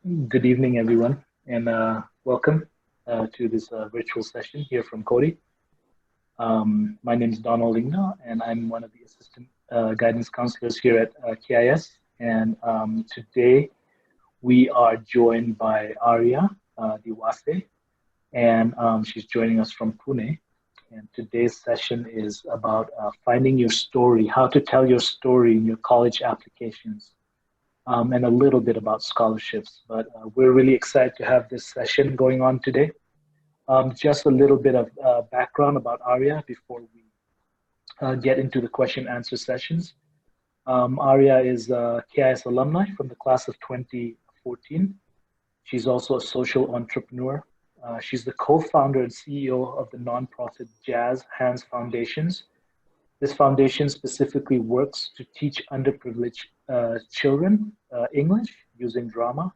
Good evening, everyone, and welcome to this virtual session here from Cody. My name is Donald Lingna, and I'm one of the assistant guidance counselors here at KIS. And today we are joined by Arya Diwase, and she's joining us from Pune. And today's session is about finding your story, how to tell your story in your college applications and a little bit about scholarships. But we're really excited to have this session going on today. Just a little bit of background about Arya before we get into the question answer sessions. Arya is a KIS alumni from the class of 2014. She's also a social entrepreneur. She's the co-founder and CEO of the nonprofit Jazz Hands Foundations. This foundation specifically works to teach underprivileged children English using drama.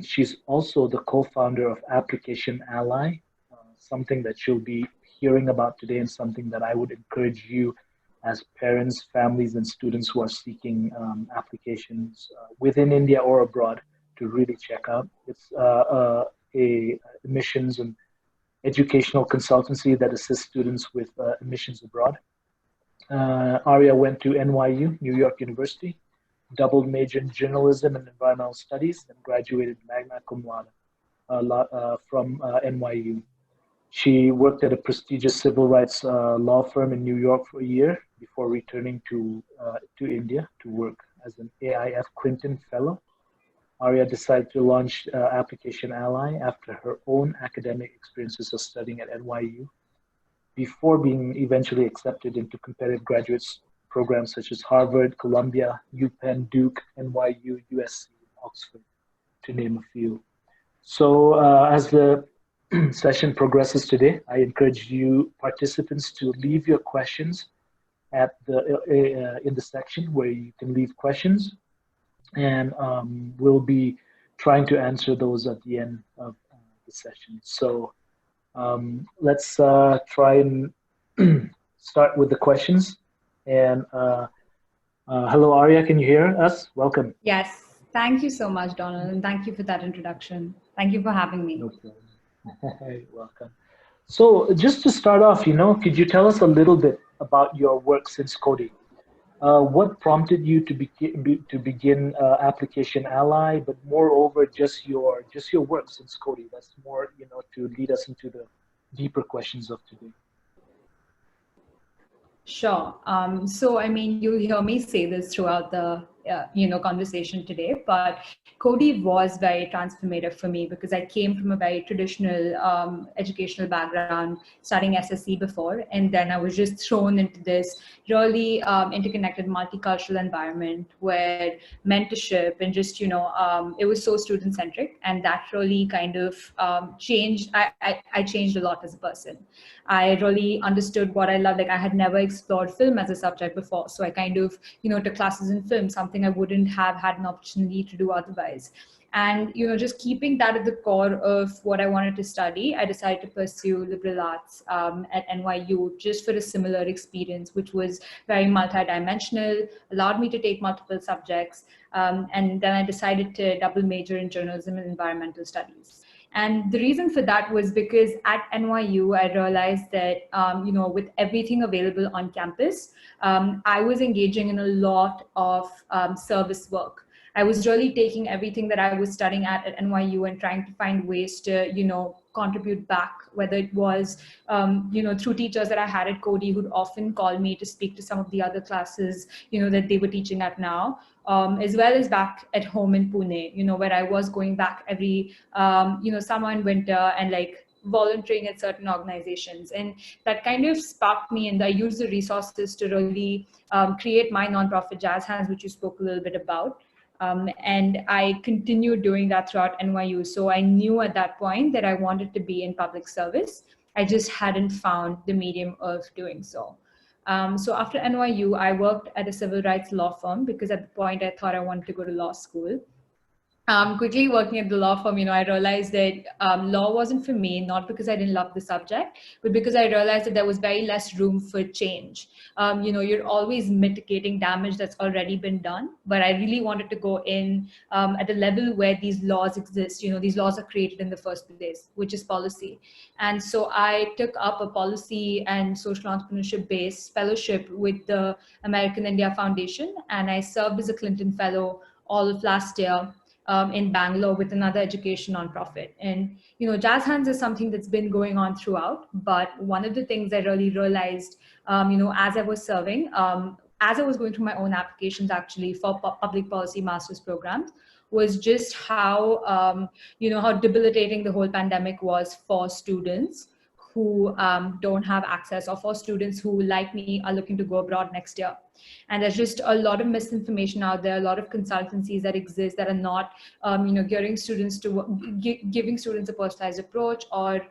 She's also the co-founder of Application Ally, something that you'll be hearing about today and something that I would encourage you as parents, families, and students who are seeking applications within India or abroad to really check out. It's a admissions and educational consultancy that assists students with admissions abroad. Arya went to NYU, New York University, doubled major in journalism and environmental studies, and graduated magna cum laude from NYU. She worked at a prestigious civil rights law firm in New York for a year before returning to India to work as an AIF Clinton Fellow. Arya decided to launch Application Ally after her own academic experiences of studying at NYU before being eventually accepted into competitive graduate programs such as Harvard, Columbia, UPenn, Duke, NYU, USC, Oxford, to name a few. So as the session progresses today, I encourage you participants to leave your questions at in the section where you can leave questions, and we'll be trying to answer those at the end of the session. So let's try and start with the questions. And hello, Arya, can you hear us? Welcome. Yes, thank you so much, Donald, and thank you for that introduction. Thank you for having me. No problem. Welcome. So just to start off, could you tell us a little bit about your work since Cody? What prompted you to begin Application Ally, but moreover, just your work since Cody? That's more, to lead us into the deeper questions of today. Sure. So, I mean, you'll hear me say this throughout the conversation today, but Cody was very transformative for me because I came from a very traditional educational background, studying SSC before, and then I was just thrown into this really interconnected multicultural environment where mentorship and just, it was so student-centric, and that really kind of changed. I changed a lot as a person. I really understood what I loved. Like I had never explored film as a subject before. So I kind of, took classes in film, something I wouldn't have had an opportunity to do otherwise. And, just keeping that at the core of what I wanted to study, I decided to pursue liberal arts at NYU just for a similar experience, which was very multidimensional, allowed me to take multiple subjects. And then I decided to double major in journalism and environmental studies. And the reason for that was because at NYU, I realized that, with everything available on campus, I was engaging in a lot of service work. I was really taking everything that I was studying at NYU and trying to find ways to, contribute back, whether it was, through teachers that I had at Cody who'd often call me to speak to some of the other classes, that they were teaching at now, as well as back at home in Pune, where I was going back every, summer and winter and volunteering at certain organizations. And that kind of sparked me, and I used the resources to really create my nonprofit Jazz Hands, which you spoke a little bit about. And I continued doing that throughout NYU. So I knew at that point that I wanted to be in public service. I just hadn't found the medium of doing so. So after NYU, I worked at a civil rights law firm because at the point I thought I wanted to go to law school. Quickly working at the law firm, I realized that law wasn't for me, not because I didn't love the subject, but because I realized that there was very less room for change. You're always mitigating damage that's already been done, but I really wanted to go in at a level where these laws exist. These laws are created in the first place, which is policy. And so I took up a policy and social entrepreneurship based fellowship with the American India Foundation, and I served as a Clinton Fellow all of last year in Bangalore with another education nonprofit. And Jazz Hands is something that's been going on throughout. But one of the things I really realized, as I was serving, as I was going through my own applications actually for public policy master's programs, was just how how debilitating the whole pandemic was for students who don't have access, or for students who, like me, are looking to go abroad next year. And there's just a lot of misinformation out there, a lot of consultancies that exist that are not gearing students to giving students a personalized approach, or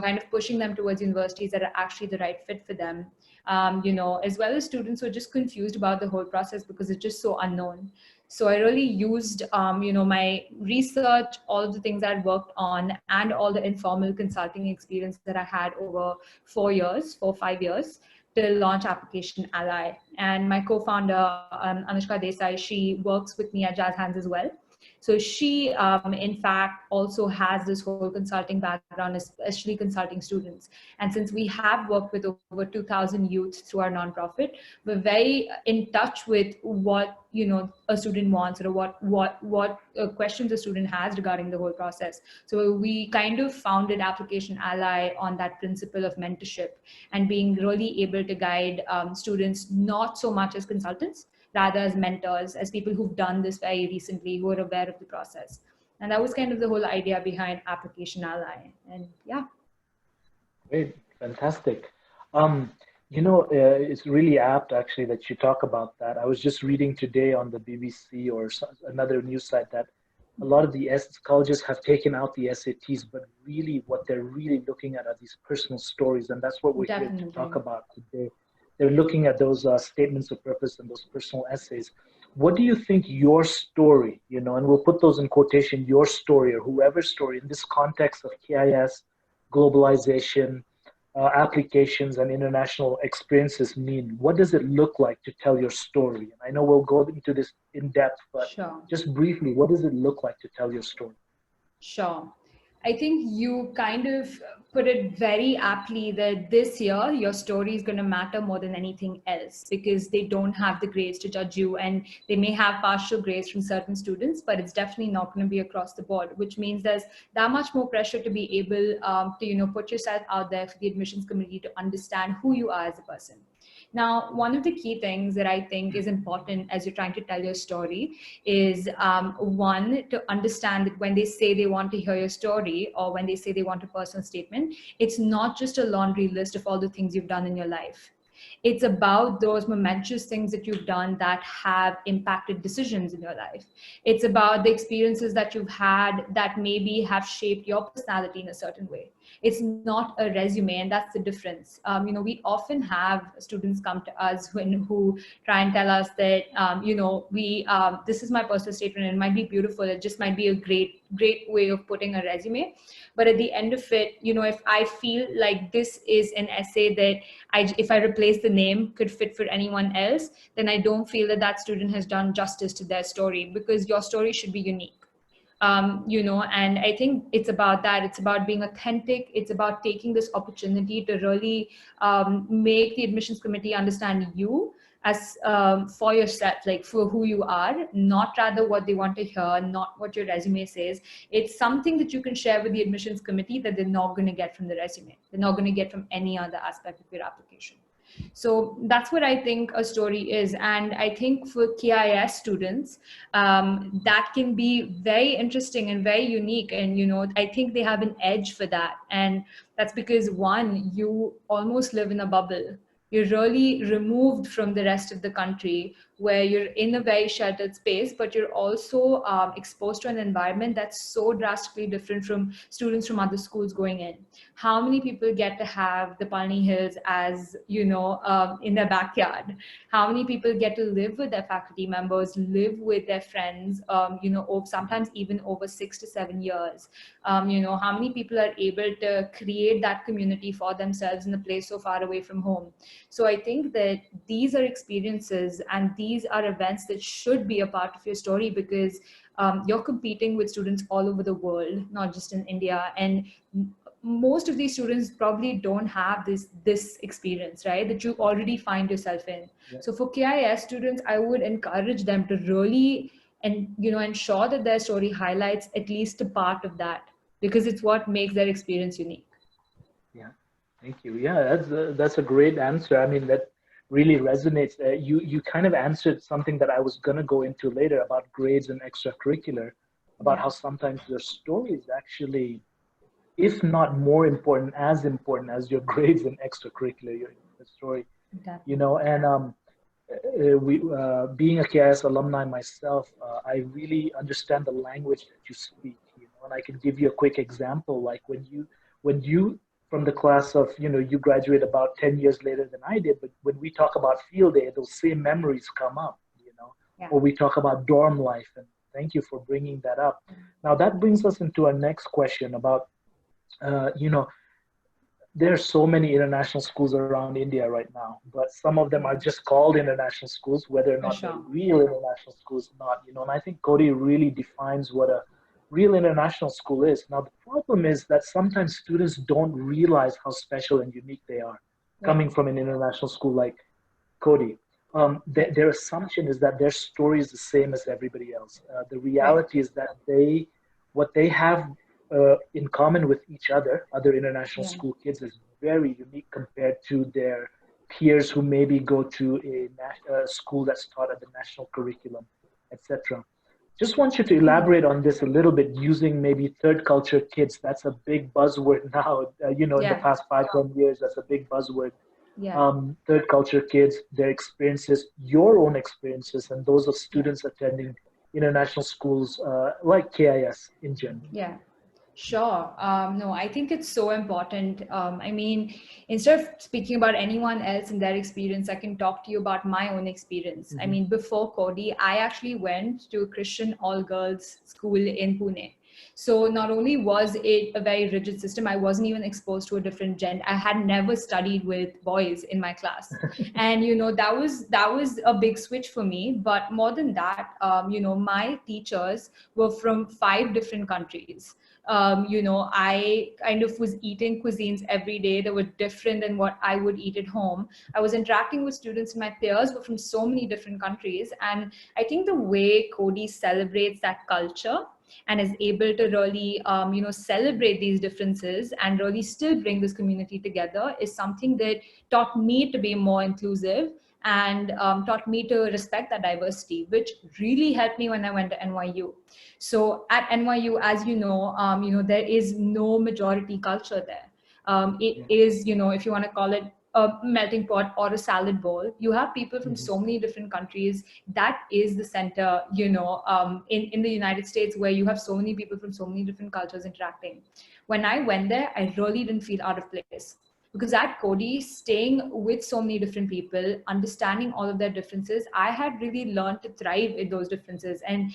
kind of pushing them towards universities that are actually the right fit for them. As well as students who are just confused about the whole process because it's just so unknown. So I really used, my research, all of the things I'd worked on, and all the informal consulting experience that I had over 5 years, to launch Application Ally. And my co-founder, Anushka Desai, she works with me at Jazz Hands as well. So she, in fact, also has this whole consulting background, especially consulting students. And since we have worked with over 2,000 youth through our nonprofit, we're very in touch with what a student wants, or what questions a student has regarding the whole process. So we kind of founded Application Ally on that principle of mentorship, and being really able to guide students, not so much as consultants, rather as mentors, as people who've done this very recently, who are aware of the process. And that was kind of the whole idea behind Application Ally. And yeah. Great, fantastic. Um, it's really apt actually that you talk about that. I was just reading today on the BBC or another news site that a lot of the colleges have taken out the SATs, but really what they're really looking at are these personal stories, and that's what we're here to talk about today. They're looking at those statements of purpose and those personal essays. What do you think your story, and we'll put those in quotation, your story or whoever's story in this context of KIS, globalization, applications and international experiences mean? What does it look like to tell your story? And I know we'll go into this in depth, but sure. Just briefly, what does it look like to tell your story? Sure. I think you kind of put it very aptly that this year your story is going to matter more than anything else, because they don't have the grades to judge you, and they may have partial grades from certain students, but it's definitely not going to be across the board, which means there's that much more pressure to be able to put yourself out there for the admissions committee to understand who you are as a person. Now, one of the key things that I think is important as you're trying to tell your story is one, to understand that when they say they want to hear your story, or when they say they want a personal statement, it's not just a laundry list of all the things you've done in your life. It's about those momentous things that you've done that have impacted decisions in your life. It's about the experiences that you've had that maybe have shaped your personality in a certain way. It's not a resume, and that's the difference. We often have students come to us who try and tell us that, this is my personal statement, and it might be beautiful. It just might be a great way of putting a resume. But at the end of it, if I feel like this is an essay that if I replace the name could fit for anyone else, then I don't feel that that student has done justice to their story, because your story should be unique. And I think it's about that. It's about being authentic. It's about taking this opportunity to really make the admissions committee understand you as for yourself, like for who you are, not rather what they want to hear, not what your resume says. It's something that you can share with the admissions committee that they're not going to get from the resume. They're not going to get from any other aspect of your application. So that's what I think a story is. And I think for KIS students, that can be very interesting and very unique. And, I think they have an edge for that. And that's because, one, you almost live in a bubble. You're really removed from the rest of the country, where you're in a very sheltered space, but you're also exposed to an environment that's so drastically different from students from other schools going in. How many people get to have the Palni Hills as, in their backyard? How many people get to live with their faculty members, live with their friends, sometimes even over 6 to 7 years? How many people are able to create that community for themselves in a place so far away from home? So I think that these are experiences and these are events that should be a part of your story, because you're competing with students all over the world, not just in India. And most of these students probably don't have this experience, right, that you already find yourself in. Yeah. So for KIS students, I would encourage them to really ensure that their story highlights at least a part of that, because it's what makes their experience unique. Yeah, thank you. Yeah, that's a great answer. I mean, that really resonates. You kind of answered something that I was gonna go into later about grades and extracurricular, about Yeah, how sometimes your story is actually, if not more important as your grades and extracurricular, your story. definitely. And being a KIS alumni myself, I really understand the language that you speak. And I can give you a quick example. Like when you from the class of, you graduate about 10 years later than I did, but when we talk about field day, those same memories come up. Yeah. Or we talk about dorm life, and thank you for bringing that up. Now that brings us into our next question about, uh, you know, there are so many international schools around India right now, but some of them are Yeah, just called international schools, whether or for not they're sure. real international schools or not. And I think Cody really defines what a real international school is. Now, the problem is that sometimes students don't realize how special and unique they are Right. coming from an international school like Cody. Right. Their assumption is that their story is the same as everybody else. The Right. reality is that what they have in common with each other international Yeah. school kids, is very unique compared to their peers who maybe go to a school that's taught at the national curriculum, etc. Just want you to elaborate on this a little bit using maybe third culture kids. That's a big buzzword now. In the Yeah. past 5, 10 years, that's a big buzzword. Yeah. Third culture kids, their experiences, your own experiences, and those of Yeah. students attending international schools like KIS in general. Yeah. Sure. No, I think it's so important. I mean, instead of speaking about anyone else and their experience, I can talk to you about my own experience. I Mm-hmm. mean, before Cody, I actually went to a Christian all girls school in Pune. So not only was it a very rigid system, I wasn't even exposed to a different gender. I had never studied with boys in my class, and that was a big switch for me. But more than that, my teachers were from 5 different countries. I kind of was eating cuisines every day that were different than what I would eat at home. I was interacting with students, and my peers were from so many different countries. And I think the way Cody celebrates that culture and is able to really, celebrate these differences and really still bring this community together is something that taught me to be more inclusive and taught me to respect that diversity, which really helped me when I went to NYU. So at NYU, as there is no majority culture there. It Yeah. is, if you want to call it a melting pot or a salad bowl, you have people from Mm-hmm. so many different countries. That is the center, in the United States, where you have so many people from so many different cultures interacting. When I went there, I really didn't feel out of place. Because at Cody, staying with so many different people, understanding all of their differences, I had really learned to thrive in those differences. And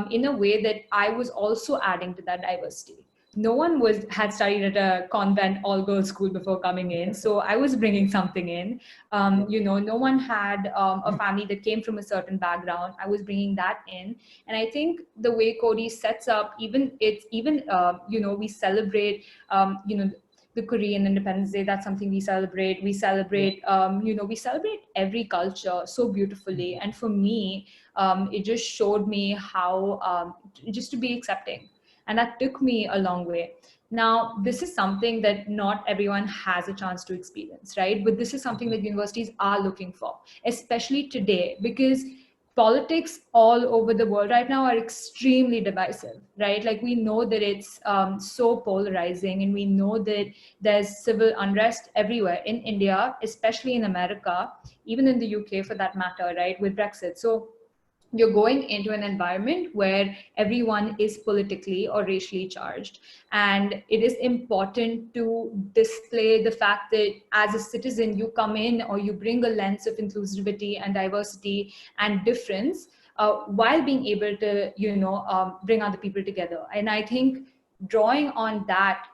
in a way that I was also adding to that diversity. No one had studied at a convent all girls school before coming in, so I was bringing something in. Yeah. No one had a family that came from a certain background. I was bringing that in, and I think the way Cody sets up, we celebrate, the Korean Independence Day. That's something we celebrate. We Yeah. celebrate, we celebrate every culture so beautifully. And for me, it just showed me how just to be accepting, and that took me a long way. Now, this is something that not everyone has a chance to experience, right? But this is something Mm-hmm. that universities are looking for, especially today, because politics all over the world right now are extremely divisive, right? Like we know that it's so polarizing, and we know that there's civil unrest everywhere in India, especially in America, even in the UK for that matter, right, with Brexit. So you're going into an environment where everyone is politically or racially charged. And it is important to display the fact that as a citizen, you come in or you bring a lens of inclusivity and diversity and difference, while being able to, bring other people together. And I think drawing on that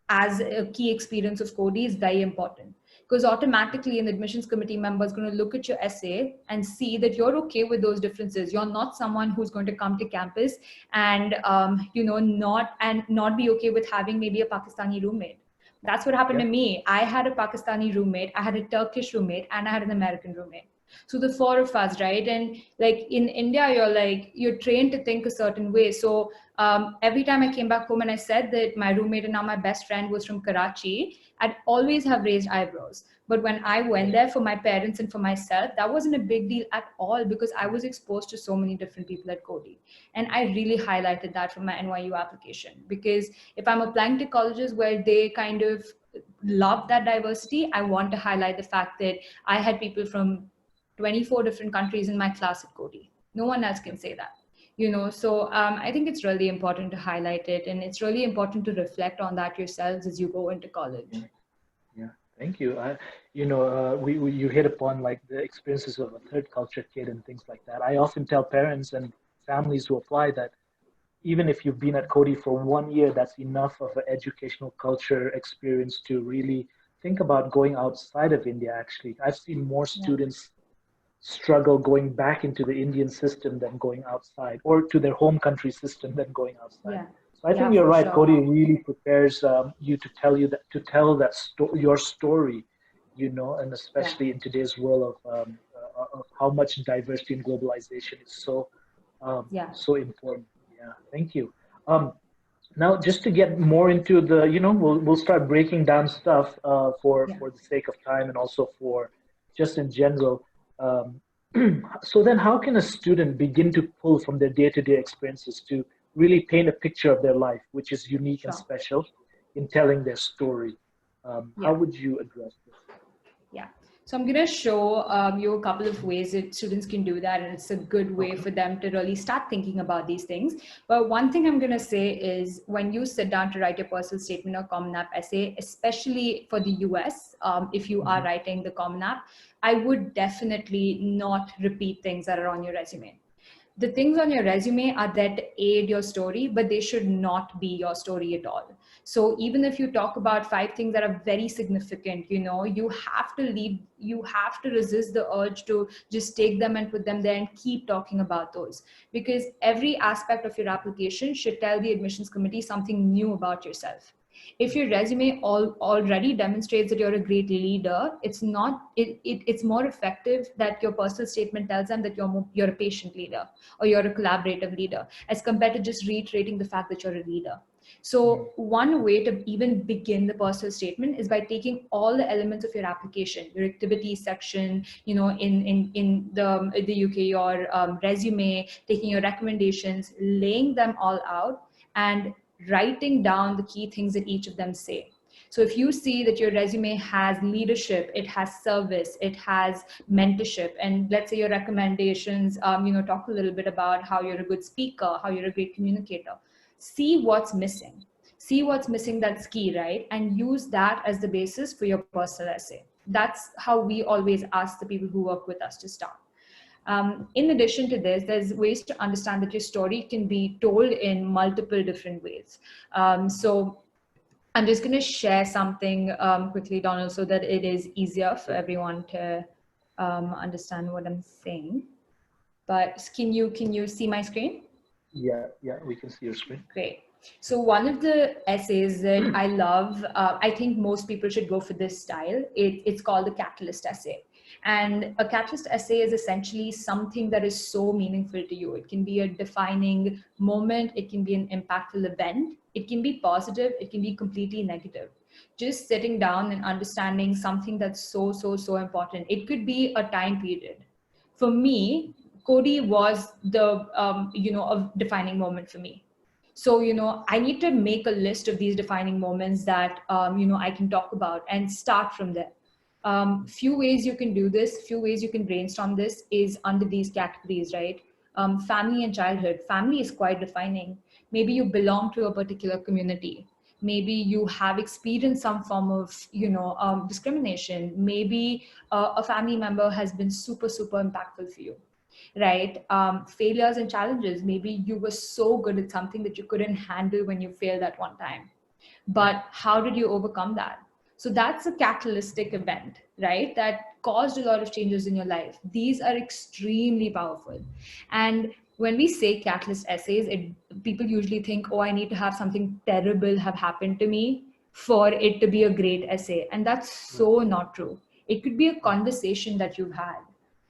as a key experience of Cody is very important, because automatically an admissions committee member is going to look at your essay and see that you're okay with those differences. You're not someone who's going to come to campus and not be okay with having maybe a Pakistani roommate. That's what happened to me. I had a Pakistani roommate, I had a Turkish roommate, and I had an American roommate. So the four of us, right? And like in India, you're trained to think a certain way. So every time I came back home and I said that my roommate and now my best friend was from Karachi, I'd always have raised eyebrows. But when I went there for my parents and for myself, that wasn't a big deal at all, because I was exposed to so many different people at Cody. And I really highlighted that from my NYU application, because if I'm applying to colleges where they kind of love that diversity, I want to highlight the fact that I had people from 24 different countries in my class at Cody. No one else can say that. So I think it's really important to highlight it, and it's really important to reflect on that yourselves as you go into college. Yeah, thank you. You hit upon like the experiences of a third culture kid and things like that. I often tell parents and families who apply that even if you've been at Cody for 1 year, that's enough of an educational culture experience to really think about going outside of India. Actually, I've seen more students struggle going back into the Indian system than going outside, or to their home country system than going outside. Yeah. So I think you're right. Cody really prepares you to tell your story, and especially in today's world of how much diversity and globalization is so important. Yeah, thank you. Now, just to get more into the, we'll start breaking down stuff for the sake of time, and also for just in general. Um, so then how can a student begin to pull from their day-to-day experiences to really paint a picture of their life, which is unique and special in telling their story? How would you address this? Yeah. So I'm going to show you a couple of ways that students can do that, and it's a good way for them to really start thinking about these things. But one thing I'm going to say is, when you sit down to write your personal statement or Common App essay, especially for the US, if you are writing the Common App, I would definitely not repeat things that are on your resume. The things on your resume are there to aid your story, but they should not be your story at all. So even if you talk about 5 things that are very significant, you have to resist the urge to just take them and put them there and keep talking about those, because every aspect of your application should tell the admissions committee something new about yourself. If your resume already demonstrates that you're a great leader, it's more effective that your personal statement tells them that you're a patient leader or you're a collaborative leader, as compared to just reiterating the fact that you're a leader. So one way to even begin the personal statement is by taking all the elements of your application, your activities section, in the UK, your resume, taking your recommendations, laying them all out, and writing down the key things that each of them say. So if you see that your resume has leadership, it has service, it has mentorship, and let's say your recommendations, talk a little bit about how you're a good speaker, how you're a great communicator. See what's missing. See what's missing, that's key, right? And use that as the basis for your personal essay. That's how we always ask the people who work with us to start. In addition to this, there's ways to understand that your story can be told in multiple different ways. So I'm just going to share something quickly, Donald, so that it is easier for everyone to understand what I'm saying. But can you see my screen? Yeah, we can see your screen. Great. So one of the essays that I love, I think most people should go for this style. It's called the catalyst essay. And a catalyst essay is essentially something that is so meaningful to you. It can be a defining moment. It can be an impactful event. It can be positive. It can be completely negative. Just sitting down and understanding something that's so important. It could be a time period. For me, Cody was the, a defining moment for me. So, I need to make a list of these defining moments that, I can talk about and start from there. Few ways you can do this, few ways you can brainstorm this is under these categories, right? Family and childhood. Family is quite defining. Maybe you belong to a particular community. Maybe you have experienced some form of, discrimination. Maybe a family member has been super, super impactful for you, right? Failures and challenges. Maybe you were so good at something that you couldn't handle when you failed at one time, but how did you overcome that? So that's a catalytic event, right? That caused a lot of changes in your life. These are extremely powerful. And when we say catalyst essays, people usually think, oh, I need to have something terrible have happened to me for it to be a great essay. And that's so not true. It could be a conversation that you've had.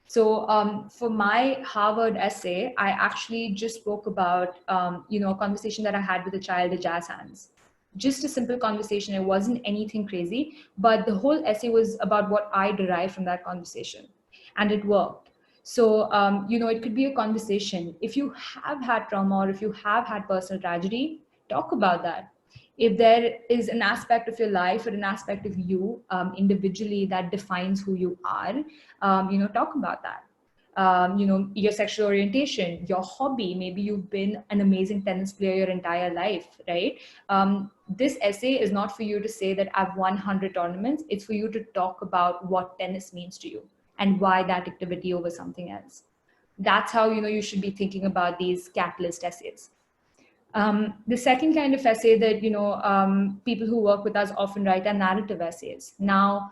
So for my Harvard essay, I actually just spoke about, a conversation that I had with a child at jazz hands. Just a simple conversation. It wasn't anything crazy, but the whole essay was about what I derived from that conversation, and it worked. So, it could be a conversation. If you have had trauma or if you have had personal tragedy, talk about that. If there is an aspect of your life or an aspect of you individually that defines who you are, talk about that. Your sexual orientation, your hobby. Maybe you've been an amazing tennis player your entire life, right? This essay is not for you to say that I've won 100 tournaments. It's for you to talk about what tennis means to you and why that activity over something else. That's how, you should be thinking about these catalyst essays. The second kind of essay that people who work with us often write are narrative essays. Now,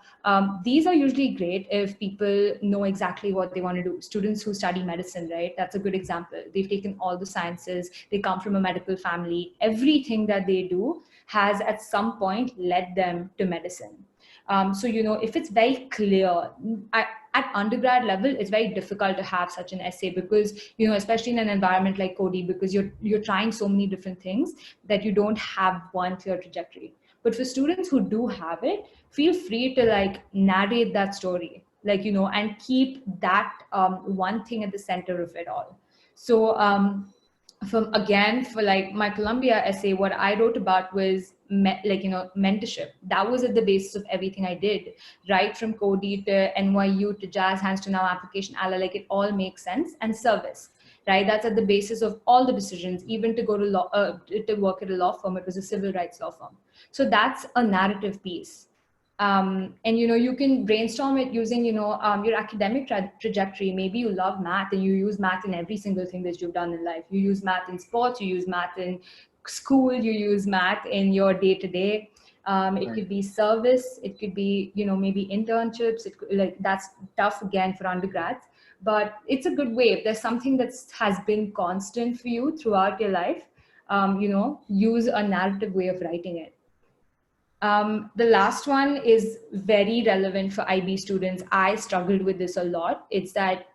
these are usually great if people know exactly what they want to do. Students who study medicine, right? That's a good example. They've taken all the sciences. They come from a medical family. Everything that they do has at some point led them to medicine. So, if it's very clear, at undergrad level, it's very difficult to have such an essay because, especially in an environment like Cody, because you're trying so many different things that you don't have one clear trajectory. But for students who do have it, feel free to like narrate that story, like, and keep that one thing at the center of it all. So, for like my Columbia essay, what I wrote about was mentorship. That was at the basis of everything I did, right from Cody to NYU to Jazz Hands to now Application Alla. Like, it all makes sense. And service, right? That's at the basis of all the decisions. Even to go to law, to work at a law firm, it was a civil rights law firm. So that's a narrative piece. And you can brainstorm it using your academic trajectory. Maybe you love math and you use math in every single thing that you've done in life. You use math in sports, you use math in school, you use math in your day-to-day. It could be service, it could be maybe internships. It could, like, that's tough again for undergrads, but it's a good way. If there's something that has been constant for you throughout your life, use a narrative way of writing it. The last one is very relevant for IB students. I struggled with this a lot. It's that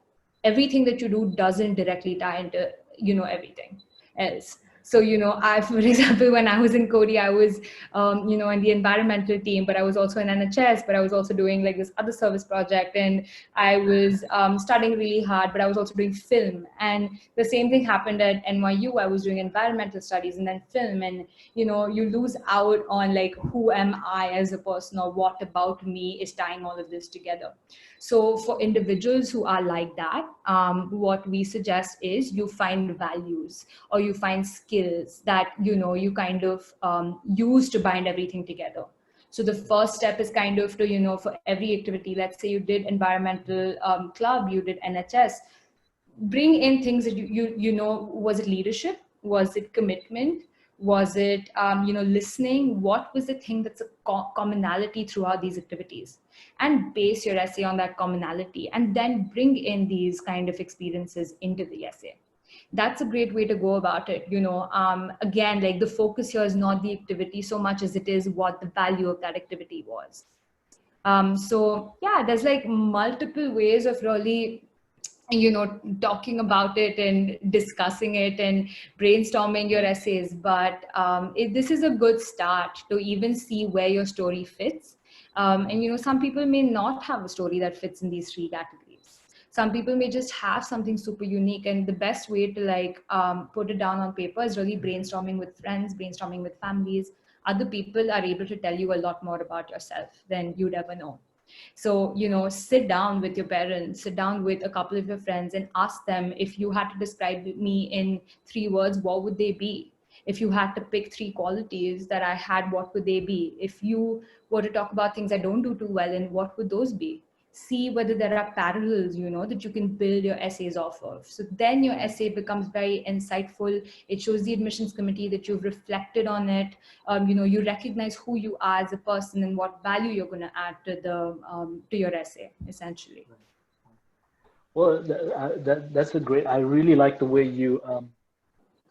everything that you do doesn't directly tie into, everything else. So, I, for example, when I was in Cody, I was, in the environmental team, but I was also in NHS, but I was also doing like this other service project, and I was studying really hard, but I was also doing film. And the same thing happened at NYU. I was doing environmental studies and then film, and, you lose out on like, who am I as a person, or what about me is tying all of this together. So for individuals who are like that, what we suggest is you find values or you find skills that, you kind of use to bind everything together. So the first step is kind of to, for every activity, let's say you did environmental club, you did NHS, bring in things that was it leadership? Was it commitment? Was it, listening? What was the thing that's a commonality throughout these activities? And base your essay on that commonality, and then bring in these kind of experiences into the essay. That's a great way to go about it. Again, like, the focus here is not the activity so much as it is what the value of that activity was. So yeah, there's like multiple ways of really talking about it and discussing it and brainstorming your essays, but this is a good start to even see where your story fits. And some people may not have a story that fits in these three categories. Some people may just have something super unique, and the best way to like put it down on paper is really brainstorming with friends, brainstorming with families. Other people are able to tell you a lot more about yourself than you'd ever know. So, sit down with your parents, sit down with a couple of your friends and ask them, if you had to describe me in 3 words, what would they be? If you had to pick 3 qualities that I had, what would they be? If you were to talk about things I don't do too well in, what would those be? See whether there are parallels, that you can build your essays off of. So then your essay becomes very insightful. It shows the admissions committee that you've reflected on it. You recognize who you are as a person and what value you're going to add to the to your essay, essentially. Well, that's a great. I really like the way you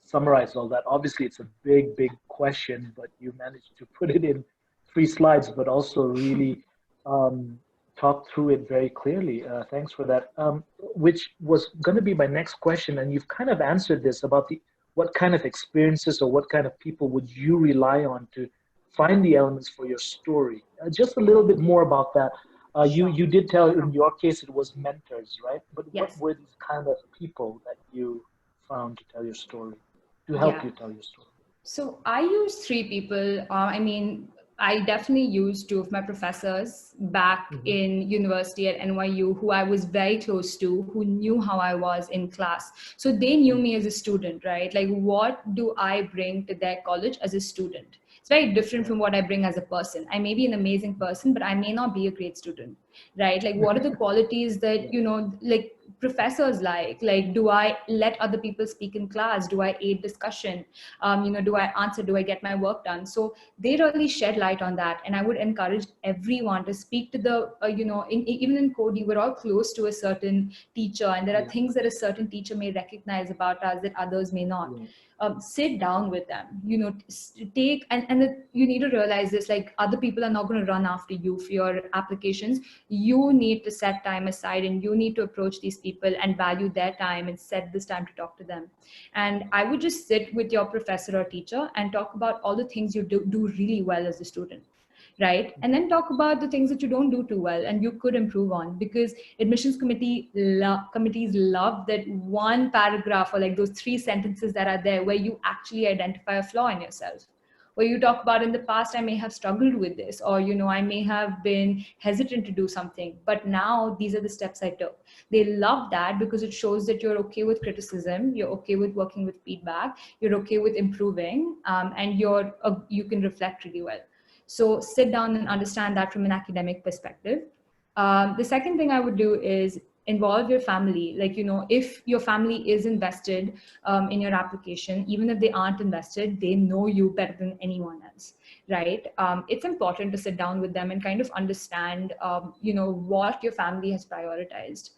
summarize all that. Obviously, it's a big, big question, but you managed to put it in 3 slides, but also really talk through it very clearly. Thanks for that. Which was going to be my next question, and you've kind of answered this about what kind of experiences or what kind of people would you rely on to find the elements for your story? Just a little bit more about that. You did tell in your case it was mentors, right? But Yes. what were these kind of people that you found to tell your story, to help you tell your story? So I used 3 people. I definitely used 2 of my professors back in university at NYU, who I was very close to, who knew how I was in class. So they knew me as a student, right? Like, what do I bring to their college as a student? It's very different from what I bring as a person. I may be an amazing person, but I may not be a great student, right? Like, what are the qualities that, like professors like, do I let other people speak in class? Do I aid discussion? Do I answer? Do I get my work done? So they really shed light on that. And I would encourage everyone to speak to the, even in Cody, we're all close to a certain teacher, and there are things that a certain teacher may recognize about us that others may not. Sit down with them, you need to realize this, like, other people are not going to run after you for your applications. You need to set time aside, and you need to approach these people and value their time and set this time to talk to them. And I would just sit with your professor or teacher and talk about all the things you do really well as a student, right? And then talk about the things that you don't do too well and you could improve on, because admissions committees love that one paragraph, or like those 3 sentences that are there where you actually identify a flaw in yourself, where you talk about, in the past I may have struggled with this, or I may have been hesitant to do something, but now these are the steps I took. They love that because it shows that you're okay with criticism, you're okay with working with feedback, you're okay with improving, and you can reflect really well. So sit down and understand that from an academic perspective. The second thing I would do is involve your family. Like, if your family is invested in your application, even if they aren't invested, they know you better than anyone else, right? It's important to sit down with them and kind of understand, what your family has prioritized.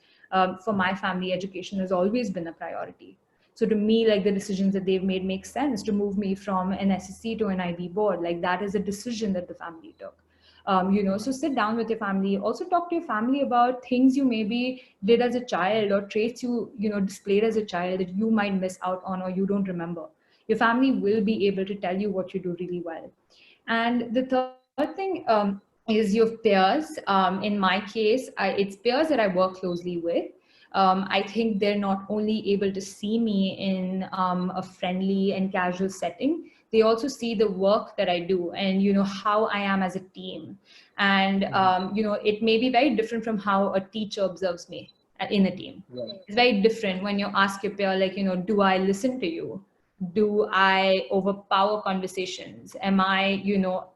For my family, education has always been a priority. So to me, like, the decisions that they've made make sense. To move me from an SSC to an IB board, like, that is a decision that the family took. So sit down with your family. Also talk to your family about things you maybe did as a child, or traits you displayed as a child that you might miss out on or you don't remember. Your family will be able to tell you what you do really well. And the third thing is your peers. In my case, it's peers that I work closely with. I think they're not only able to see me in a friendly and casual setting, they also see the work that I do and, how I am as a team. And, it may be very different from how a teacher observes me in a team. Right. It's very different when you ask your peer, like, do I listen to you? Do I overpower conversations? Am I,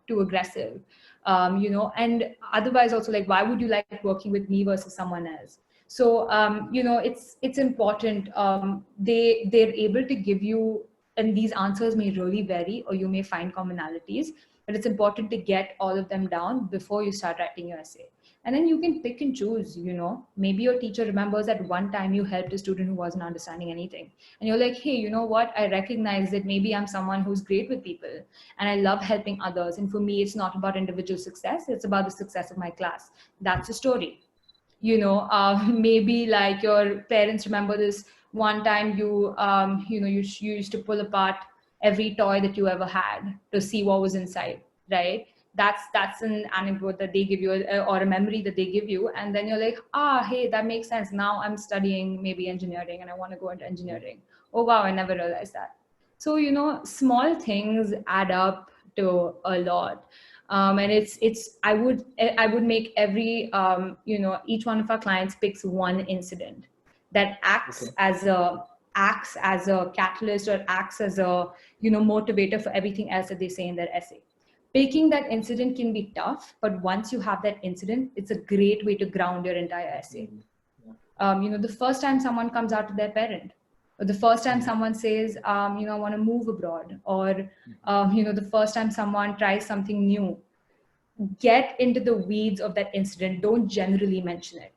too aggressive? And otherwise also, like, why would you like working with me versus someone else? So, it's important. They're able to give you, and these answers may really vary, or you may find commonalities, but it's important to get all of them down before you start writing your essay. And then you can pick and choose, maybe your teacher remembers at one time you helped a student who wasn't understanding anything. And you're like, hey, you know what? I recognize that maybe I'm someone who's great with people and I love helping others. And for me, it's not about individual success. It's about the success of my class. That's a story. Maybe like your parents remember this one time you used to pull apart every toy that you ever had to see what was inside, right? that's an anecdote that they give you, or a memory that they give you, and then you're like, hey, that makes sense. Now I'm studying maybe engineering and I want to go into engineering. Oh wow, I never realized that. So small things add up to a lot. And I would make every each one of our clients picks one incident that acts as a catalyst, or acts as a motivator for everything else that they say in their essay. Picking that incident can be tough, but once you have that incident, it's a great way to ground your entire essay. The first time someone comes out to their parent, or the first time someone says, I want to move abroad, or the first time someone tries something new, get into the weeds of that incident. Don't generally mention it.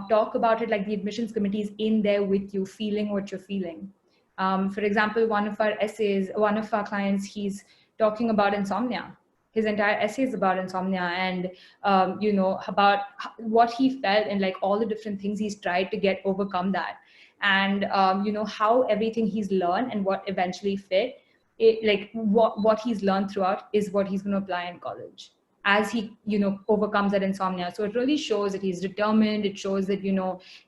Talk about it like the admissions committee is in there with you, feeling what you're feeling. For example, one of our clients, he's talking about insomnia. His entire essay is about insomnia, and about what he felt and like all the different things he's tried to get overcome that, and how everything he's learned and what eventually fit it, like what he's learned throughout is what he's going to apply in college as he overcomes that insomnia. So it really shows that he's determined. It shows that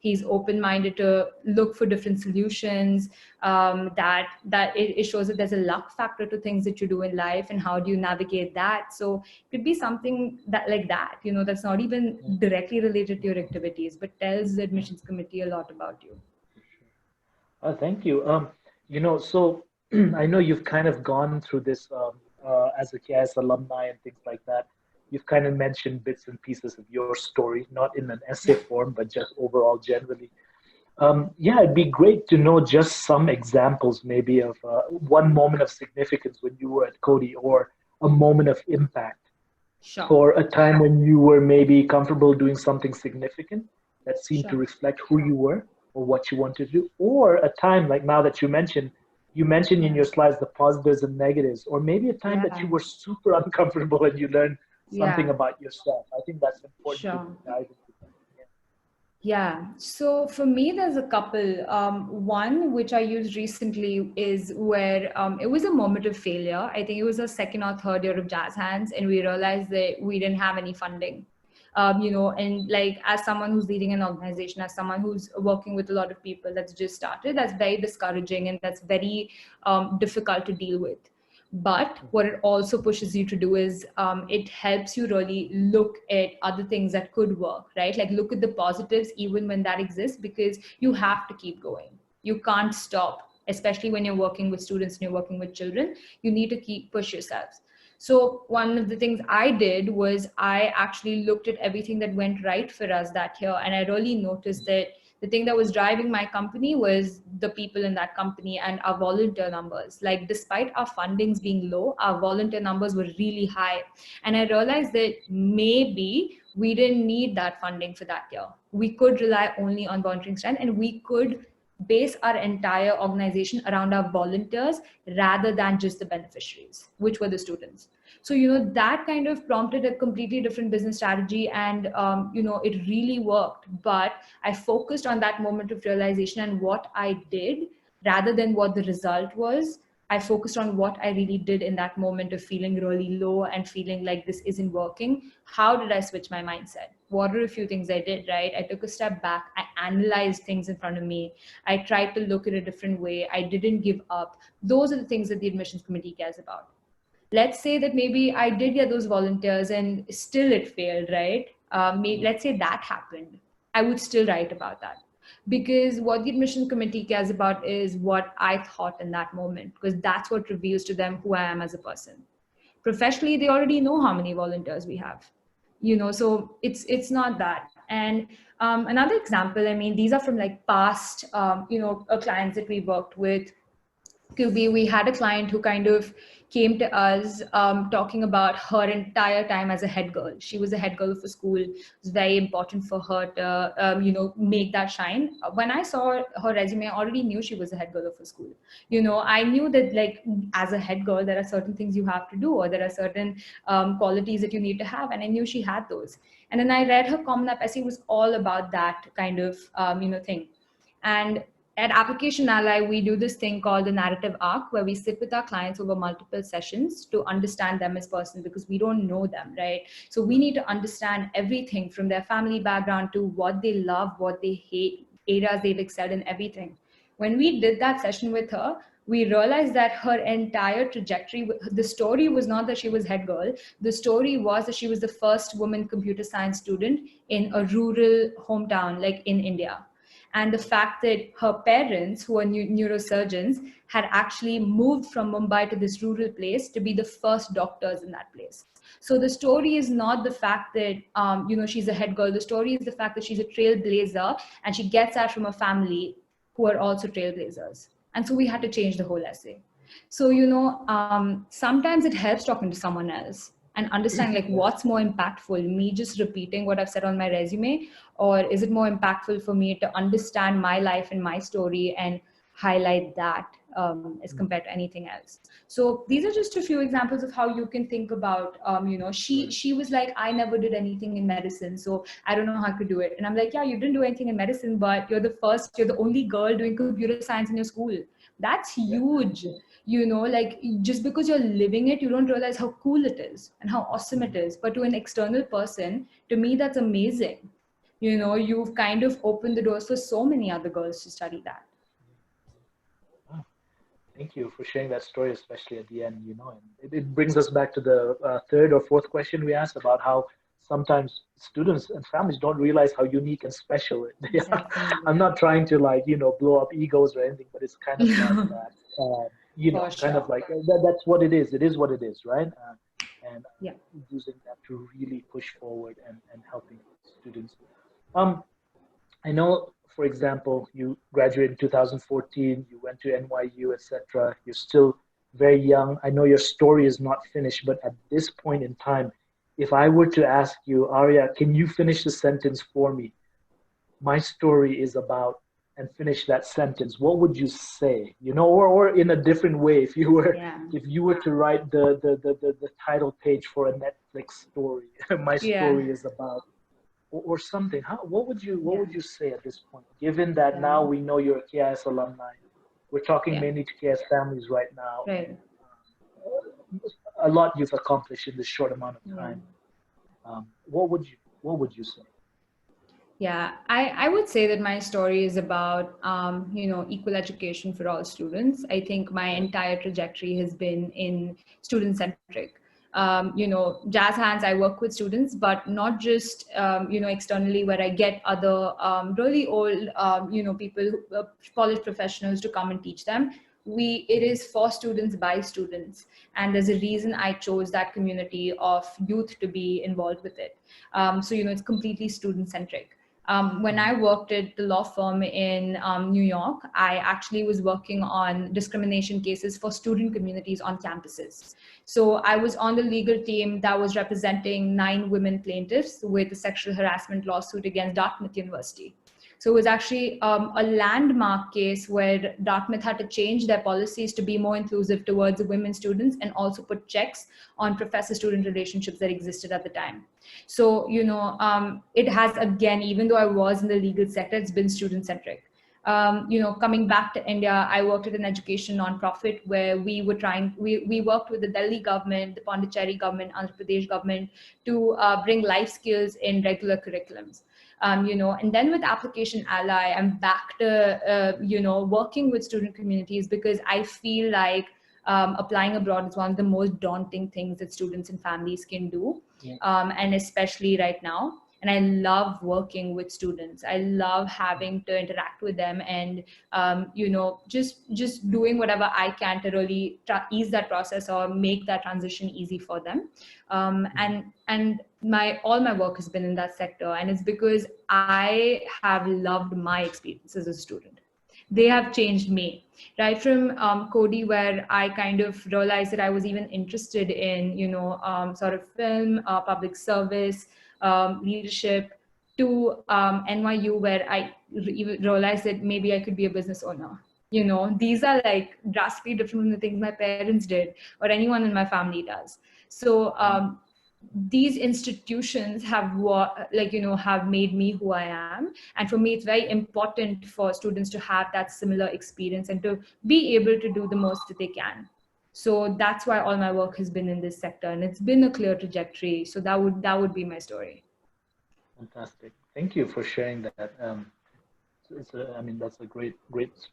he's open-minded to look for different solutions. That it shows that there's a luck factor to things that you do in life, and how do you navigate that. So it could be something that like that that's not even directly related to your activities, but tells the admissions committee a lot about you. Thank you. So I know you've kind of gone through this as a KIS alumni and things like that. You've kind of mentioned bits and pieces of your story, not in an essay form, but just overall generally. Yeah, it'd be great to know just some examples, maybe of one moment of significance when you were at Cody, or a moment of impact, Sure. or a time when you were maybe comfortable doing something significant that seemed to Sure. reflect who you were or what you wanted to do, or a time like now that you mentioned in your slides the positives and negatives, or maybe a time that you were super uncomfortable and you learned something about yourself. I think that's important Sure. to dive into that. Yeah. So for me, there's a couple. One which I used recently is where it was a moment of failure. I think it was a second or third year of Jazz Hands, and we realized that we didn't have any funding. And like as someone who's leading an organization, as someone who's working with a lot of people that's just started, that's very discouraging and that's very difficult to deal with. But what it also pushes you to do is it helps you really look at other things that could work, right? Like look at the positives even when that exists, because you have to keep going. You can't stop, especially when you're working with students and you're working with children. You need to keep push yourselves. So one of the things I did was I actually looked at everything that went right for us that year. And I really noticed that the thing that was driving my company was the people in that company and our volunteer numbers. Like despite our fundings being low, our volunteer numbers were really high. And I realized that maybe we didn't need that funding for that year. We could rely only on volunteering strength, and we could base our entire organization around our volunteers rather than just the beneficiaries, which were the students. So that kind of prompted a completely different business strategy, and it really worked. But I focused on that moment of realization and what I did rather than what the result was. I focused on what I really did in that moment of feeling really low and feeling like this isn't working. How did I switch my mindset? What are a few things I did, right? I took a step back. I analyzed things in front of me. I tried to look at a different way. I didn't give up. Those are the things that the admissions committee cares about. Let's say that maybe I did get those volunteers and still it failed, right? Let's say that happened. I would still write about that, because what the admission committee cares about is what I thought in that moment, because that's what reveals to them who I am as a person. Professionally, they already know how many volunteers we have, so it's not that. And another example, I mean, these are from like past, clients that we worked with. QB, we had a client who kind of came to us talking about her entire time as a head girl. She was a head girl of a school. It was very important for her to, make that shine. When I saw her resume, I already knew she was a head girl of a school. I knew that like as a head girl, there are certain things you have to do, or there are certain qualities that you need to have. And I knew she had those. And then I read her Common App essay. It was all about that kind of, thing. And at Application Ally, we do this thing called the narrative arc, where we sit with our clients over multiple sessions to understand them as person, because we don't know them, right? So we need to understand everything from their family background to what they love, what they hate, areas they've excelled in, everything. When we did that session with her, we realized that her entire trajectory, the story was not that she was head girl. The story was that she was the first woman computer science student in a rural hometown, like in India. And the fact that her parents, who are neurosurgeons, had actually moved from Mumbai to this rural place to be the first doctors in that place. So the story is not the fact that she's a head girl. The story is the fact that she's a trailblazer, and she gets that from a family who are also trailblazers. And so we had to change the whole essay. So sometimes it helps talking to someone else and understanding like what's more impactful, me just repeating what I've said on my resume, or is it more impactful for me to understand my life and my story and highlight that as compared to anything else. So these are just a few examples of how you can think about she was like, I never did anything in medicine, so I don't know how I could do it. And I'm like, yeah, you didn't do anything in medicine, but you're the only girl doing computer science in your school. That's huge. Like, just because you're living it, you don't realize how cool it is and how awesome it is. But to an external person, to me, that's amazing. You've kind of opened the doors for so many other girls to study that. Thank you for sharing that story, especially at the end. And it brings us back to the third or fourth question we asked about how sometimes students and families don't realize how unique and special they are. Exactly. I'm not trying to blow up egos or anything, but it's kind of like that. For Kind of sure. like that's what it is. It is what it is, right? And Yeah. using that to really push forward and helping students. Um, I know, for example, you graduated in 2014, you went to NYU, etc. You're still very young. I know your story is not finished, but at this point in time, if I were to ask you, Arya, can you finish the sentence for me? My story is about, and finish that sentence. What would you say? Or in a different way, Yeah. if you were to write the title page for a Netflix story, my Yeah. story is about, or something. What Yeah. would you say at this point? Given that Yeah. now we know you're a KIS alumni, we're talking Yeah. mainly to KIS families right now, and Right. a lot you've accomplished in this short amount of Yeah. time. What would you say? Yeah, I would say that my story is about, equal education for all students. I think my entire trajectory has been in student centric. Jazz hands, I work with students, but not just, externally, where I get other really old, people, college professionals to come and teach them. It is for students by students. And there's a reason I chose that community of youth to be involved with it. It's completely student centric. When I worked at the law firm in New York, I actually was working on discrimination cases for student communities on campuses. So I was on the legal team that was representing 9 women plaintiffs with a sexual harassment lawsuit against Dartmouth University. So it was actually a landmark case where Dartmouth had to change their policies to be more inclusive towards women students and also put checks on professor-student relationships that existed at the time. So, it has, again, even though I was in the legal sector, it's been student-centric. Coming back to India, I worked at an education nonprofit where we worked with the Delhi government, the Pondicherry government, Andhra Pradesh government to bring life skills in regular curriculums. And then with Application Ally, I'm back to, working with student communities, because I feel like applying abroad is one of the most daunting things that students and families can do, Yeah. and especially right now. And I love working with students. I love having to interact with them and, just doing whatever I can to really ease that process or make that transition easy for them. And all my work has been in that sector, and it's because I have loved my experience as a student. They have changed me, right from Cody, where I kind of realized that I was even interested in, sort of film, public service, leadership, to NYU, where I realized that maybe I could be a business owner. These are like drastically different from the things my parents did or anyone in my family does. So these institutions have have made me who I am. And for me, it's very important for students to have that similar experience and to be able to do the most that they can. So that's why all my work has been in this sector, and it's been a clear trajectory. So that would be my story. Fantastic. Thank you for sharing that. I mean, that's a great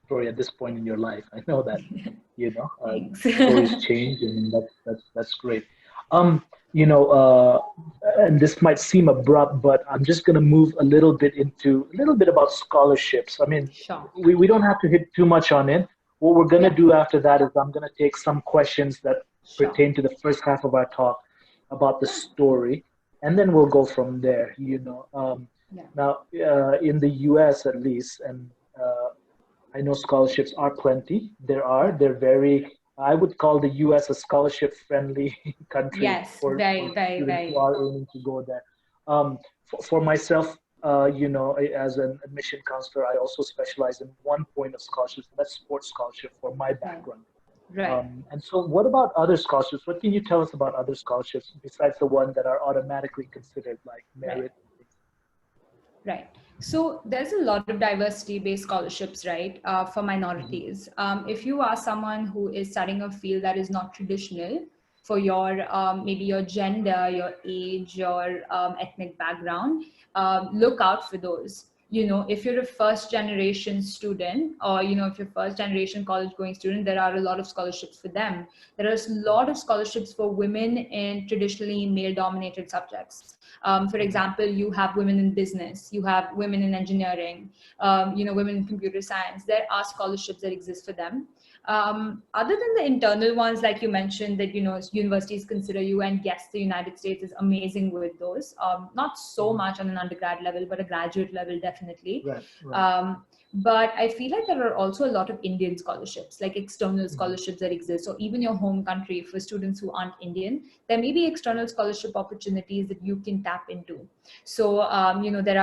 story at this point in your life. I know that, you know, Thanks. stories change, and that's great. Um, and this might seem abrupt, but I'm just going to move a little bit about scholarships. I mean, Sure. we don't have to hit too much on it. What we're going to Yeah. do after that is I'm going to take some questions that Sure. pertain to the first half of our talk about the story, and then we'll go from there. Yeah. Now, in the U.S. at least, and I know scholarships are plenty. Yeah. They're very, I would call the US a scholarship friendly country Yes. for Very, very, students who very. are aiming to go there. For myself, as an admission counselor, I also specialize in one point of scholarships, and that's sports scholarship for my Right. background. Right. And so, what about other scholarships? What can you tell us about other scholarships besides the one that are automatically considered like Right. merit? Right. So there's a lot of diversity-based scholarships, right, for Mhm. minorities. If you are someone who is studying a field that is not traditional for your maybe your gender, your age, your ethnic background, look out for those. If you're a first generation student, or if you're first generation college going student, there are a lot of scholarships for them. There are a lot of scholarships for women in traditionally male dominated subjects. For Mhm. example, you have women in business, you have women in engineering, women in computer science. There are scholarships that exist for them. Other than the internal ones, like you mentioned, that universities consider you, and yes, the United States is amazing with those. Not so Mhm. much on an undergrad level, but a graduate level, definitely. Right, right. But I feel like there are also a lot of Indian scholarships, like external Mhm. scholarships that exist, or even your home country for students who aren't Indian. There may be external scholarship opportunities that you can tap into. So there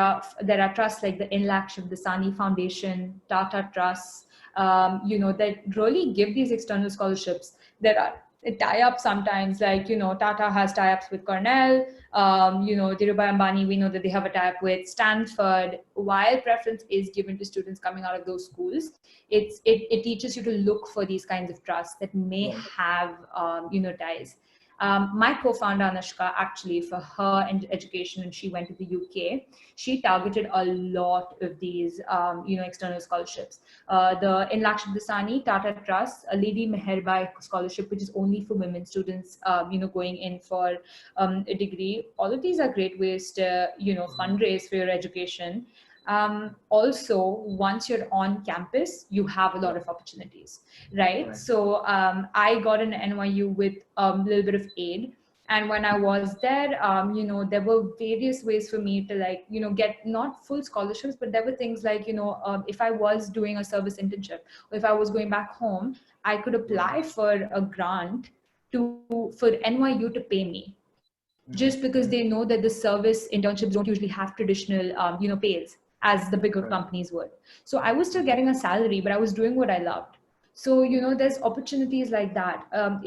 are trusts like the Inlakshmi Dasani Foundation, Tata Trusts, that really give these external scholarships. There are tie-ups sometimes, like Tata has tie-ups with Cornell. Dhirubhai Ambani, we know that they have a tie-up with Stanford. While preference is given to students coming out of those schools, it teaches you to look for these kinds of trusts that may Right. have ties. My co-founder Anushka, actually, for her education, and she went to the UK, she targeted a lot of these external scholarships. The in Lakshmi Dasani Tata Trust, a Lady Meherbai scholarship, which is only for women students, going in for a degree. All of these are great ways to Mhm. fundraise for your education. Also, once you're on campus, you have a lot Yeah. of opportunities, right? Right. So I got an NYU with a little bit of aid. And when I was there, there were various ways for me to get not full scholarships, but there were things like, if I was doing a service internship, or if I was going back home, I could Right. apply for a grant for NYU to pay me, just because they Mhm. know Mhm. that the service internships don't usually have traditional, pays as the bigger Right. companies would. So I was still Mhm. getting a salary, but I was doing what I loved. So there's opportunities like that.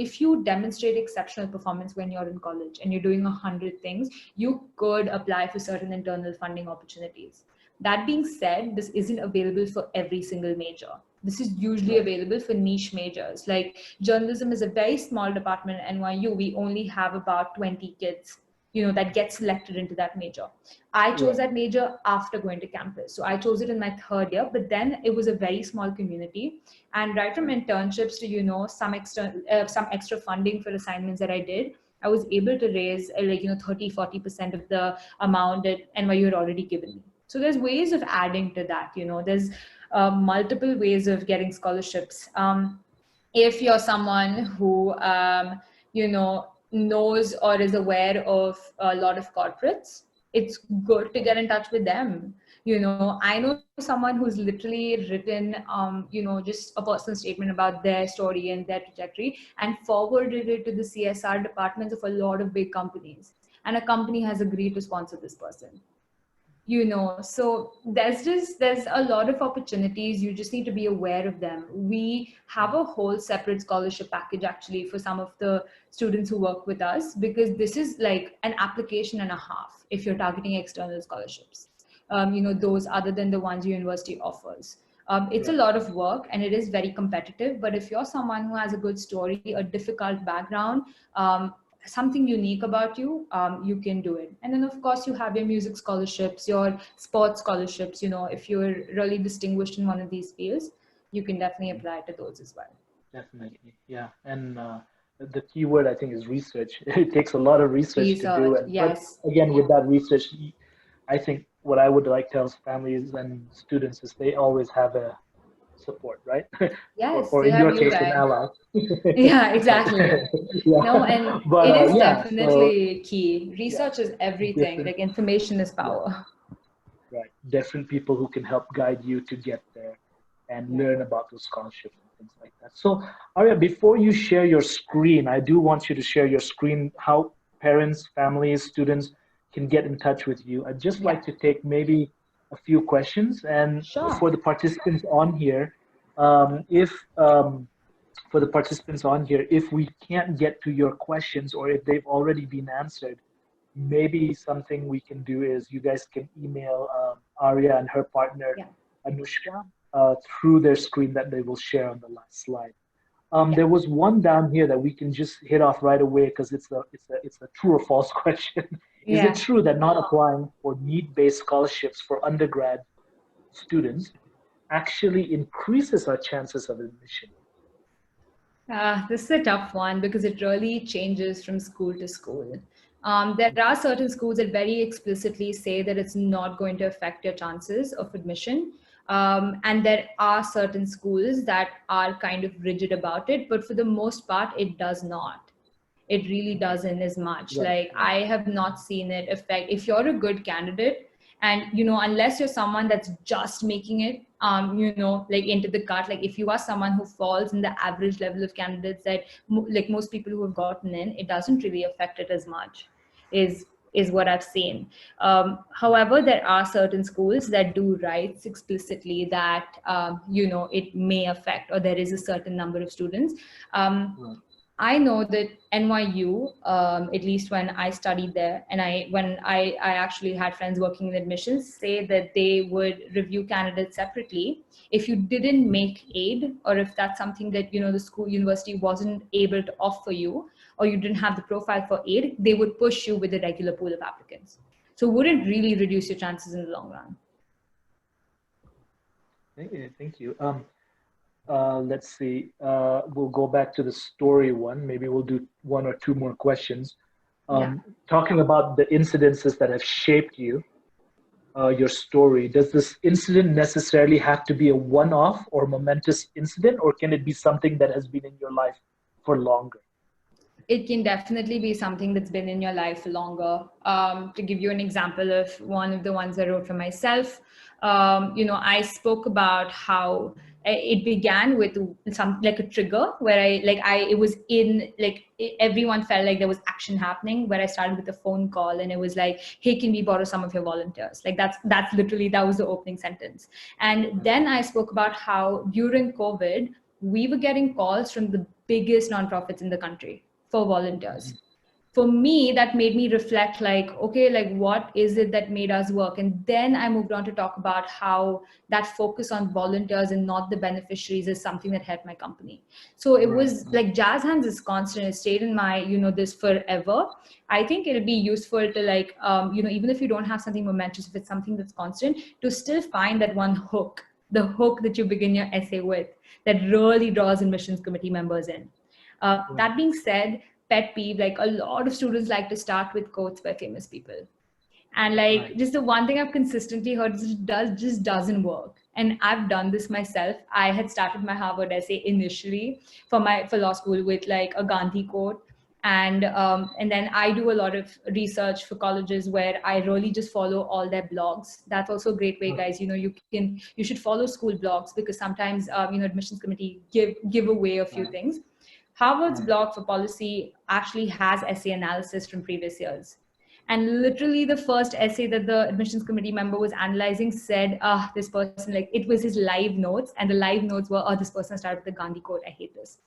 If you demonstrate exceptional performance when you're in college and you're doing 100 things, you could apply for certain internal funding opportunities. That being said, this isn't available for every single major. This is usually Right. available for niche majors. Like journalism is a very small department at NYU. We only have about 20 kids, that get selected into that major. I chose Right. that major after going to campus. So I chose it in my third year, but then it was a very small community. And right from Right. internships to, some extra funding for assignments that I did, I was able to raise 30-40% of the amount that NYU had already given me. So there's ways of adding to that. There's multiple ways of getting scholarships. If you're someone who knows or is aware of a lot of corporates, it's good to Right. get in touch with them. I know someone who's literally written just a personal statement about their story and their trajectory and forwarded it to the CSR departments of a lot of big companies, and a company has agreed to sponsor this person. So there's a lot of opportunities. You just need to be aware of them. We have a whole separate scholarship package actually for some of the students who work with us, because this is like an application and a half if you're targeting external scholarships, those other than the ones university offers. It's a Right. lot of work and it is very competitive, but if you're someone who has a good story, a difficult background, something unique about you, you can do it. And then of course you have your music scholarships, your sports scholarships. If you're really distinguished in one of these fields, you can definitely apply to those as well. Definitely, yeah. And the key word I think is research. It takes a lot of research to do, Research, and but yes. again, with that research, I think what I would like to tell families and students is they always have a support, right? or, Yes, or they in have your you case, an guys. ally. Yeah, exactly. No, Yeah, and but it is yeah. So definitely key. yeah, Research is everything. different. Like information is Yeah, power. right. Different people who can help guide you to get there and Yeah. learn about those scholarships and things like that. So, Arya, before you share your screen, I do want you to share your screen, how parents, families, students can get in touch with you. I'd just Yeah. like to take maybe a few questions. And Sure. for the participants on here, if for the participants on here, if we can't get to your questions or if they've already been answered, maybe something we can do is you guys can email Arya and her partner Yeah. Anushka through their screen that they will share on the last slide. Yeah. There was one down here that we can just hit off right away because it's a true or false question. Is it Yeah. true that not applying for need-based scholarships for undergrad students actually increases our chances of admission? This is a tough one because it really changes from school to school. There are certain schools that very explicitly say that it's not going to affect your chances of admission. And there are certain schools that are kind of rigid about it, but for the most part, it does not. It really doesn't as much. Right, Like right. I have not seen it affect. If you're a good candidate, and unless you're someone that's just making it, like into the cut, like if you are someone who falls in the average level of candidates that like most people who have gotten in, it doesn't really affect it as much. Is what I've seen. However, there are certain schools that do write explicitly that it may affect, or there is a certain number of students. Um, Right. I know that NYU, at least when I studied there, and when I actually had friends working in admissions, say that they would review candidates separately. If you didn't make aid, or if that's something that the school university wasn't able to offer you, or you didn't have the profile for aid, they would push you with a regular pool of applicants. So it wouldn't Right. really reduce your chances in the long run. Thank you. Let's see. We'll go back to the story one. Maybe we'll do one or two more questions. Yeah. Talking about the incidences that have shaped you, your story, does this incident necessarily have to be a one-off or momentous incident, or can it be something that has been in your life for longer? It can definitely be something that's been in your life for longer. To give you an example of one of the ones I wrote for myself, I spoke about how it began with some like a trigger where it was in everyone felt like there was action happening, where I started with a phone call and it was like, hey, can we borrow some of your volunteers? Like that's literally, that was the opening sentence. And Right. then I spoke about how during COVID we were getting calls from the biggest nonprofits in the country for volunteers. Mhm. For me, that made me reflect, like, okay, like what is it that made us work? And then I moved on to talk about how that focus on volunteers and not the beneficiaries is something that helped my company. So it Right. was like jazz hands is constant. It stayed in my this forever. I think it'll be useful to even if you don't have something momentous, if it's something that's constant, to still find that one hook, the hook that you begin your essay with, that really draws admissions committee members in. Right. That being said, pet peeve, like a lot of students like to start with quotes by famous people. And like Right. just the one thing I've consistently heard is it just doesn't work. And I've done this myself. I had started my Harvard essay initially for law school with like a Gandhi quote. And then I do a lot of research for colleges where I really just follow all their blogs. That's also a great way, Right. guys. You should follow school blogs, because sometimes admissions committee give away a few Right. things. Harvard's Right. blog for policy actually has essay analysis from previous years. And literally the first essay that the admissions committee member was analyzing said, this person, like, it was his live notes, and the live notes were, this person started with the Gandhi quote, I hate this.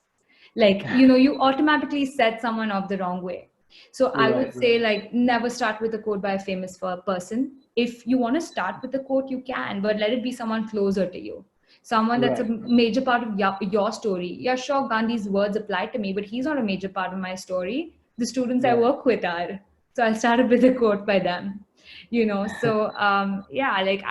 Like, you automatically set someone off the wrong way. So I would say, like, never start with a quote by a famous person. If you want to start with a quote, you can, but let it be someone closer to you. Someone that's a major part of your story. Yeah, sure, Gandhi's words apply to me, but he's not a major part of my story. The students I work with are. So I started with a quote by them. So yeah, like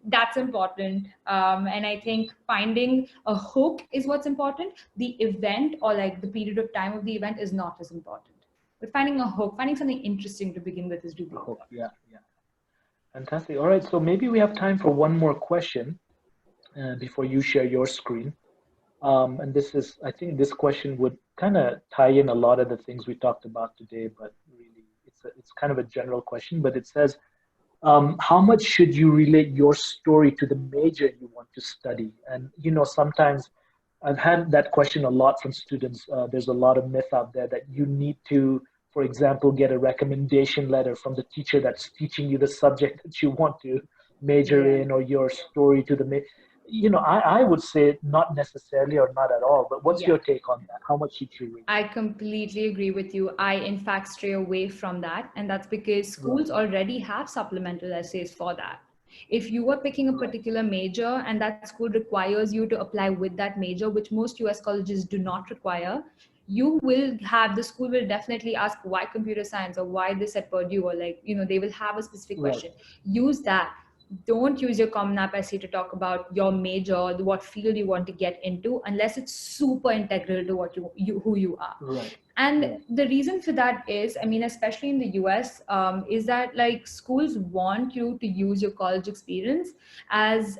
that's important. And I think finding a hook is what's important. The event, or like the period of time of the event, is not as important, but finding a hook, finding something interesting to begin with, is really important. Yeah, yeah. Fantastic. All right, so maybe we have time for one more question before you share your screen. And this is, I think this question would kind of tie in a lot of the things we talked about today, but really it's kind of a general question, but it says, how much should you relate your story to the major you want to study? And, sometimes I've had that question a lot from students. There's a lot of myth out there that you need to, for example, get a recommendation letter from the teacher that's teaching you the subject that you want to major in, or your story to the I would say not necessarily, or not at all, but what's your take on that? How much should you read? I completely agree with you. I, in fact, stray away from that. And that's because schools already have supplemental essays for that. If you are picking a particular major and that school requires you to apply with that major, which most US colleges do not require, the school will definitely ask why computer science, or why this at Purdue, or like, they will have a specific question. Use that. Don't use your Common App essay to talk about your major, what field you want to get into, unless it's super integral to what who you are. And the reason for that is, I mean, especially in the US, is that like schools want you to use your college experience as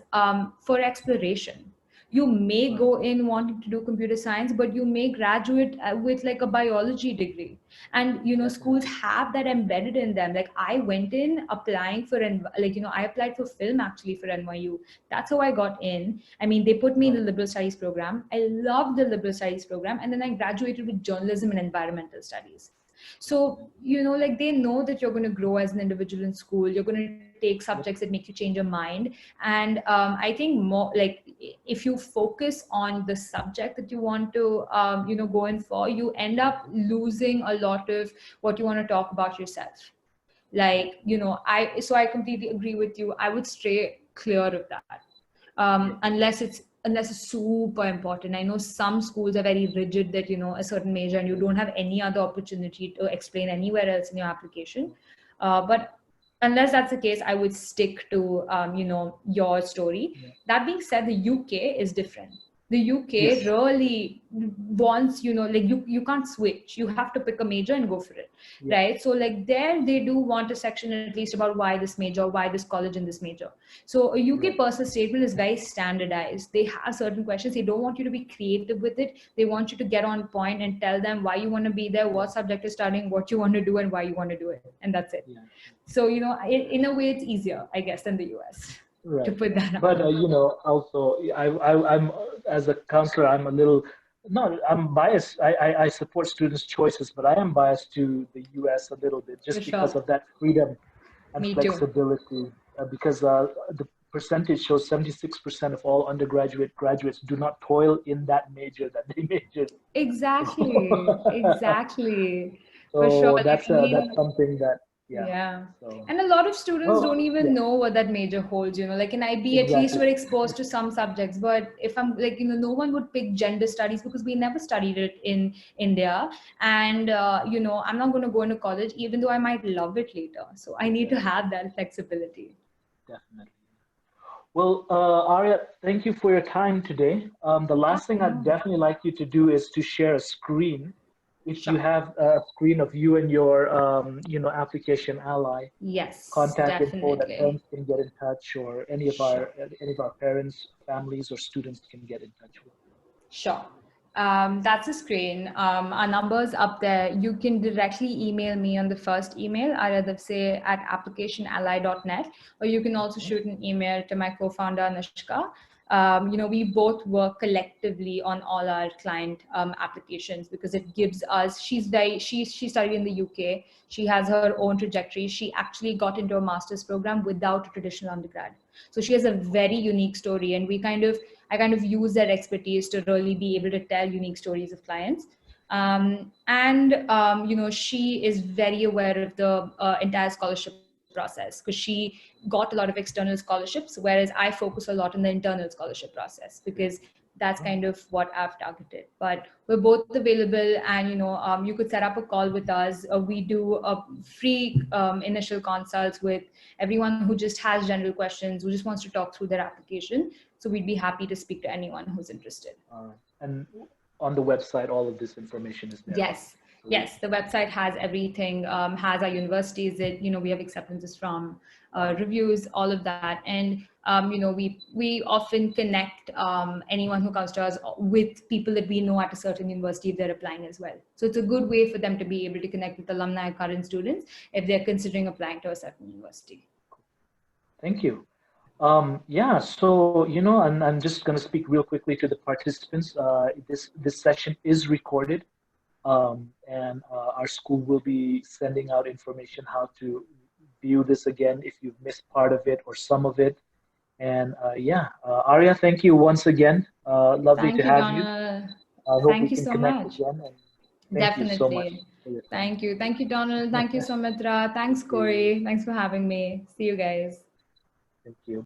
for exploration. You may go in wanting to do computer science, but you may graduate with like a biology degree. And schools have that embedded in them. Like I went in applying for I applied for film actually for NYU. That's how I got in. I mean, they put me in the liberal studies program. I loved the liberal studies program, and then I graduated with journalism and environmental studies. So like they know that you're going to grow as an individual in school. You're going to take subjects that make you change your mind. And I think more like if you focus on the subject that you want to go in for, you end up losing a lot of what you want to talk about yourself. Like I completely agree with you. I would stray clear of that, unless it's super important. I know some schools are very rigid that a certain major and you don't have any other opportunity to explain anywhere else in your application. But unless that's the case, I would stick to your story. That being said, the UK is different. The UK really wants, like you can't switch. You have to pick a major and go for it, right? So like there, they do want a section at least about why this major, why this college in this major. So a UK personal statement is very standardized. They have certain questions. They don't want you to be creative with it. They want you to get on point and tell them why you want to be there, what subject you're studying, what you want to do, and why you want to do it. And that's it. So, in a way, it's easier, I guess, than the US. To put that but also I'm as a counselor, I'm a little I'm biased. I support students' choices, but I am biased to the US a little bit, just because of that freedom and flexibility. Because the percentage shows 76% of all undergraduate graduates do not toil in that major that they majored. Exactly. So for sure. that's something that. So. And a lot of students don't even know what that major holds, like in IB, at least we're exposed to some subjects, but if I'm like, no one would pick gender studies because we never studied it in India. And, I'm not going to go into college, even though I might love it later. So I need to have that flexibility. Definitely. Well, Arya, thank you for your time today. The last thing I'd definitely like you to do is to share a screen. If you have a screen of you and your, application ally, contact info that parents can get in touch, or any of our parents, families, or students can get in touch with. Sure. That's a screen. Our number's up there. You can directly email me on the first email, either say at applicationally.net, or you can also shoot an email to my co-founder Anushka. we both work collectively on all our client applications, because it gives us, she studied in the UK. She has her own trajectory. She actually got into a master's program without a traditional undergrad. So she has a very unique story, and I kind of use that expertise to really be able to tell unique stories of clients. She is very aware of the entire scholarship process, because she got a lot of external scholarships, whereas I focus a lot on the internal scholarship process, because that's kind of what I've targeted. But we're both available, and you could set up a call with us. We do a free initial consults with everyone who just has general questions, who just wants to talk through their application. So we'd be happy to speak to anyone who's interested. And on the website, all of this information is there. Yes. Yes, the website has everything, has our universities that, we have acceptances from, reviews, all of that. And, we often connect anyone who comes to us with people that we know at a certain university if they're applying as well. So it's a good way for them to be able to connect with alumni, current students, if they're considering applying to a certain university. Thank you. So, I'm just going to speak real quickly to the participants. This session is recorded. And our school will be sending out information how to view this again if you've missed part of it or some of it. And Arya, thank you once again. Lovely to have you. I hope thank you so much. Again, and Definitely. you so much. Thank you, Donald. Thank you, Soumitra. Thanks, Corey. Thanks for having me. See you guys. Thank you.